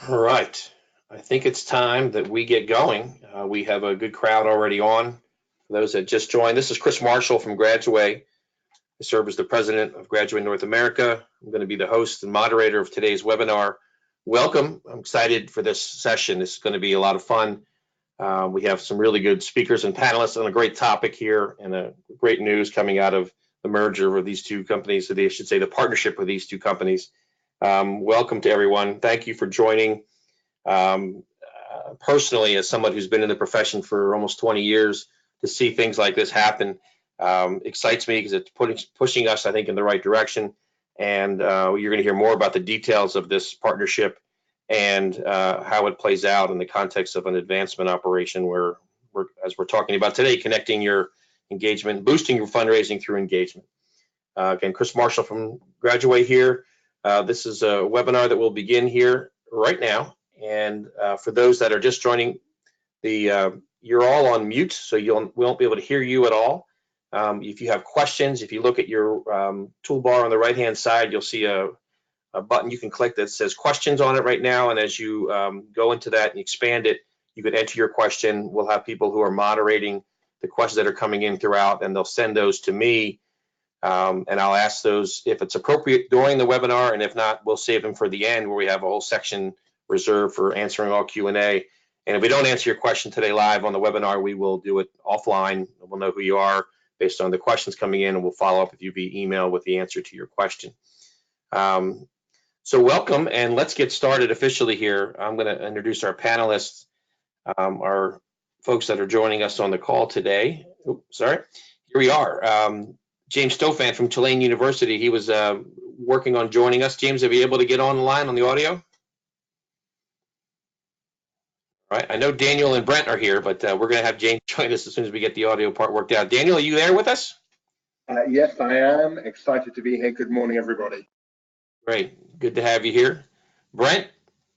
All right. I think it's time that we get going. We have a good crowd already on. For those that just joined, this is Chris Marshall from Graduway. I serve as the president of Graduway North America. I'm going to be the host and moderator of today's webinar. Welcome. I'm excited for this session. This is going to be a lot of fun. We have some really good speakers and panelists on a great topic here, and great news coming out of the merger of these two companies, or I should say the partnership with these two companies. Welcome to everyone. Thank you for joining. Personally, as someone who's been in the profession for almost 20 years, to see things like this happen excites me because it's pushing us, I think, in the right direction. And you're going to hear more about the details of this partnership and how it plays out in the context of an advancement operation where, as we're talking about today, connecting your engagement, boosting your fundraising through engagement. Again, Chris Marshall from Graduway here. This is a webinar that will begin here right now. And for those that are just joining, you're all on mute, so we won't be able to hear you at all. If you have questions, if you look at your toolbar on the right-hand side, you'll see a button you can click that says questions on it right now. And as you go into that and expand it, you can enter your question. We'll have people who are moderating the questions that are coming in throughout, and they'll send those to me. And I'll ask those if it's appropriate during the webinar, and if not, we'll save them for the end where we have a whole section reserved for answering all Q&A. And if we don't answer your question today live on the webinar, we will do it offline. We'll know who you are based on the questions coming in, and we'll follow up with you via email with the answer to your question. So welcome, and let's get started officially here. I'm going to introduce our panelists, our folks that are joining us on the call today. Oops, sorry, here we are. James Stofan from Tulane University. He was working on joining us. James, are you able to get on the line on the audio? All right, I know Daniel and Brent are here, but we're going to have James join us as soon as we get the audio part worked out. Daniel, are you there with us? Yes, I am. Excited to be here. Good morning, everybody. Great, good to have you here. Brent,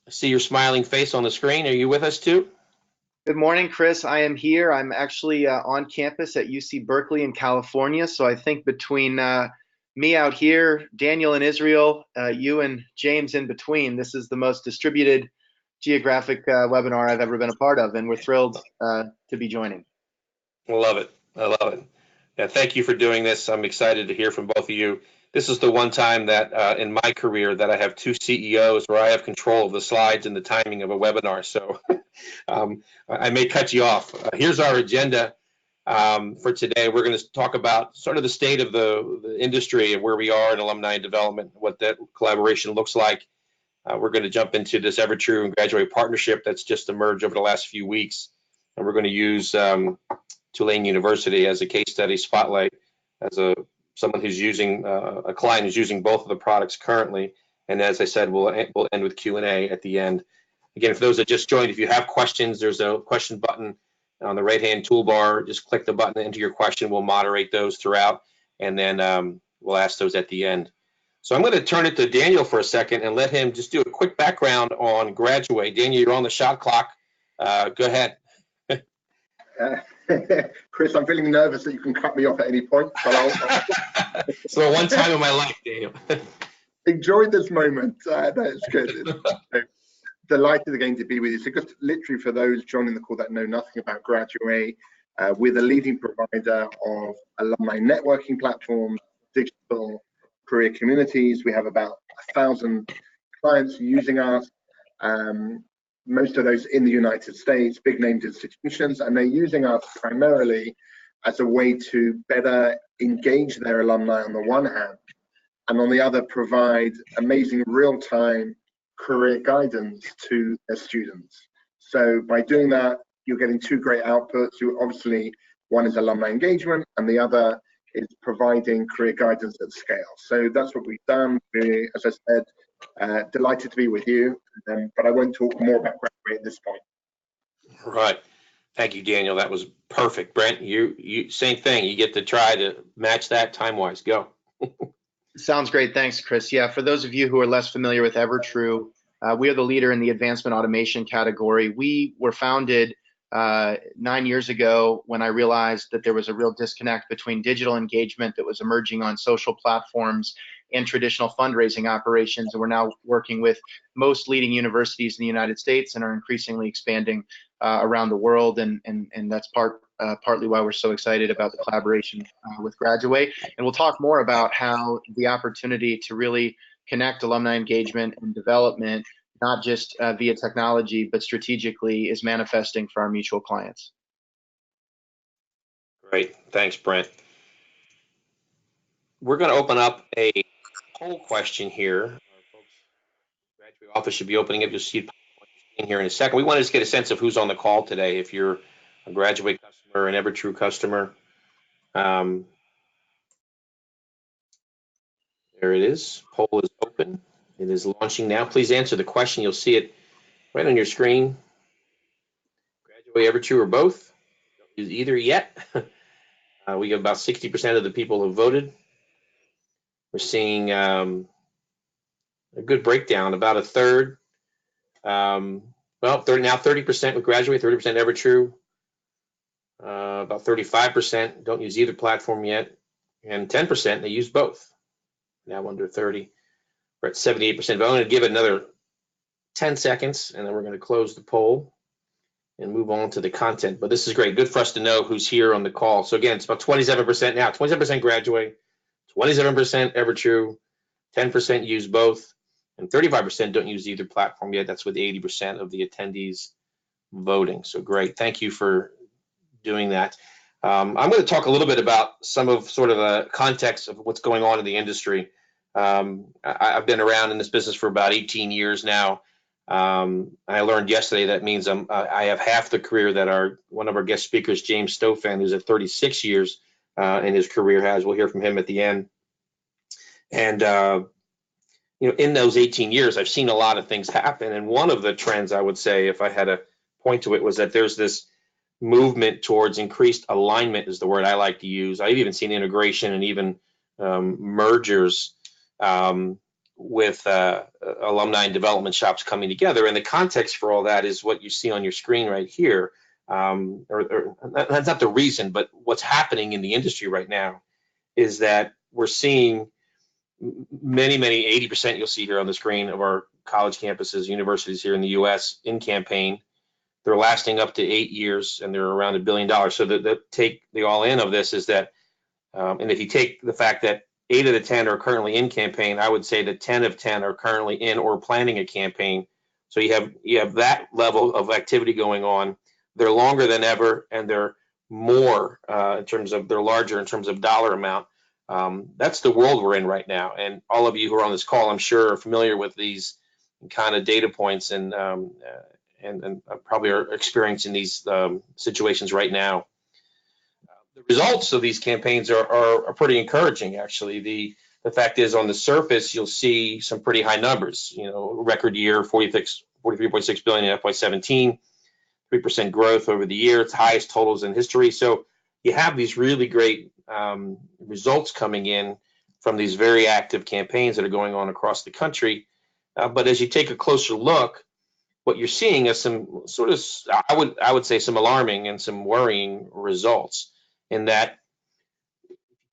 I see your smiling face on the screen. Are you with us too? Good morning, Chris. I am here. I'm actually on campus at UC Berkeley in California. So I think between me out here, Daniel in Israel, you and James in between, this is the most distributed geographic webinar I've ever been a part of, and we're thrilled to be joining. I love it. I love it. Yeah, thank you for doing this. I'm excited to hear from both of you. This is the one time that in my career that I have two CEOs where I have control of the slides and the timing of a webinar. So I may cut you off. Here's our agenda for today. We're going to talk about sort of the state of the industry and where we are in alumni development, what that collaboration looks like. We're going to jump into this EverTrue and Graduway partnership that's just emerged over the last few weeks. And we're going to use Tulane University as a case study spotlight, as someone who's using, a client who's using both of the products currently. And as I said, we'll end with Q&A at the end. Again, for those that just joined, if you have questions, there's a question button on the right-hand toolbar. Just click the button, enter your question. We'll moderate those throughout, and then we'll ask those at the end. So I'm going to turn it to Daniel for a second and let him just do a quick background on Graduway. Daniel, you're on the shot clock. Go ahead. Chris, I'm feeling nervous that you can cut me off at any point. But So one time in my life, Daniel. Enjoy this moment. That's good. Delighted again to be with you. So just literally for those joining the call that know nothing about Graduway, we're the leading provider of alumni networking platforms, digital career communities. We have about 1,000 clients using us, most of those in the United States, big named institutions, and they're using us primarily as a way to better engage their alumni on the one hand, and on the other provide amazing real-time career guidance to their students. So by doing that, you're getting two great outputs. Obviously, one is alumni engagement, and the other is providing career guidance at scale. So that's what we've done. We, as I said, delighted to be with you, but I won't talk more about Graduway at this point. Right. Thank you, Daniel. That was perfect. Brent, you same thing. You get to try to match that time-wise. Go. Sounds great. Thanks, Chris. Yeah, for those of you who are less familiar with EverTrue, we are the leader in the advancement automation category. We were founded 9 years ago when I realized that there was a real disconnect between digital engagement that was emerging on social platforms and traditional fundraising operations. And we're now working with most leading universities in the United States and are increasingly expanding around the world. And that's partly why we're so excited about the collaboration with Graduway. And we'll talk more about how the opportunity to really connect alumni engagement and development, not just via technology, but strategically, is manifesting for our mutual clients. Great. Thanks, Brent. We're going to open up a poll question here. Our folks, Graduate office should be opening up. You'll see it in here in a second. We want to just get a sense of who's on the call today. If you're a Graduate customer, an EverTrue customer, there it is. Poll is open. It is launching now. Please answer the question. You'll see it right on your screen. Graduate, EverTrue, or both? Don't use either yet. We have about 60% of the people who voted. We're seeing a good breakdown, about a third. Well, 30% with Graduate, 30% EverTrue. About 35% don't use either platform yet, and 10% they use both. Now under 30. We're at 78%. But I'm going to give it another 10 seconds, and then we're going to close the poll and move on to the content. But this is great. Good for us to know who's here on the call. So again, it's about 27% now. 27% Graduate, 27% EverTrue, 10% use both, and 35% don't use either platform yet. That's with 80% of the attendees voting. So great. Thank you for doing that. I'm going to talk a little bit about some of sort of a context of what's going on in the industry. I've been around in this business for about 18 years now. I learned yesterday that means I have half the career that one of our guest speakers, James Stofan, who's at 36 years in his career has. We'll hear from him at the end. And in those 18 years, I've seen a lot of things happen. And one of the trends, I would say, if I had to point to it, was that there's this movement towards increased alignment, is the word I like to use. I've even seen integration and even mergers with alumni and development shops coming together. And the context for all that is what you see on your screen right here. That's not the reason, but what's happening in the industry right now is that we're seeing many, 80% you'll see here on the screen of our college campuses, universities here in the US in campaign. They're lasting up to 8 years, and they're around $1 billion. So the all in of this is that, and if you take the fact that 8 of the 10 are currently in campaign, I would say that 10 of 10 are currently in or planning a campaign. So you have that level of activity going on. They're longer than ever, and they're more they're larger in terms of dollar amount. That's the world we're in right now. And all of you who are on this call, I'm sure, are familiar with these kind of data points and probably are experiencing these situations right now. The results of these campaigns are pretty encouraging, actually. The fact is, on the surface, you'll see some pretty high numbers. Record year, 43.6 billion in FY17, 3% growth over the year. It's the highest totals in history. So you have these really great results coming in from these very active campaigns that are going on across the country. But as you take a closer look, what you're seeing is some sort of, I would say, some alarming and some worrying results. In that,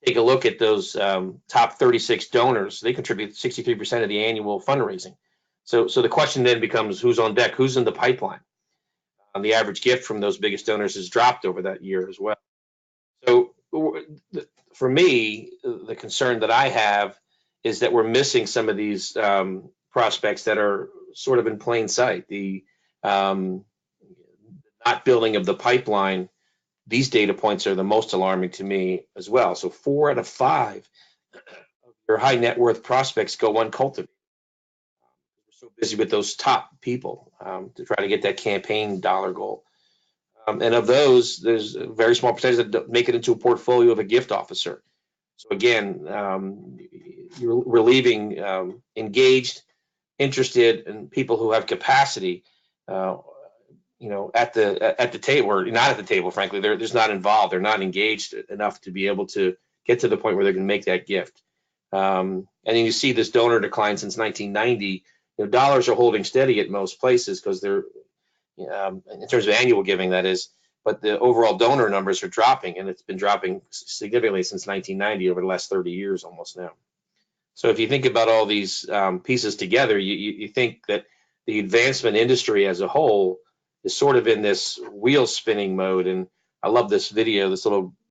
take a look at those top 36 donors. They contribute 63% of the annual fundraising. So the question then becomes, who's on deck? Who's in the pipeline? The average gift from those biggest donors has dropped over that year as well. So for me, the concern that I have is that we're missing some of these prospects that are sort of in plain sight. The not building of the pipeline. These data points are the most alarming to me as well. So 4 out of 5 of your high net worth prospects go uncultivated. We're so busy with those top people to try to get that campaign dollar goal. And of those, there's a very small percentage that make it into a portfolio of a gift officer. So again, we're leaving engaged, interested, and people who have capacity at the table, or not at the table, frankly. They're just not involved. They're not engaged enough to be able to get to the point where they can make that gift. And then you see this donor decline since 1990. Dollars are holding steady at most places because they're, in terms of annual giving, that is, but the overall donor numbers are dropping, and it's been dropping significantly since 1990 over the last 30 years almost now. So if you think about all these pieces together, you think that the advancement industry as a whole is sort of in this wheel spinning mode. And I love this video, this little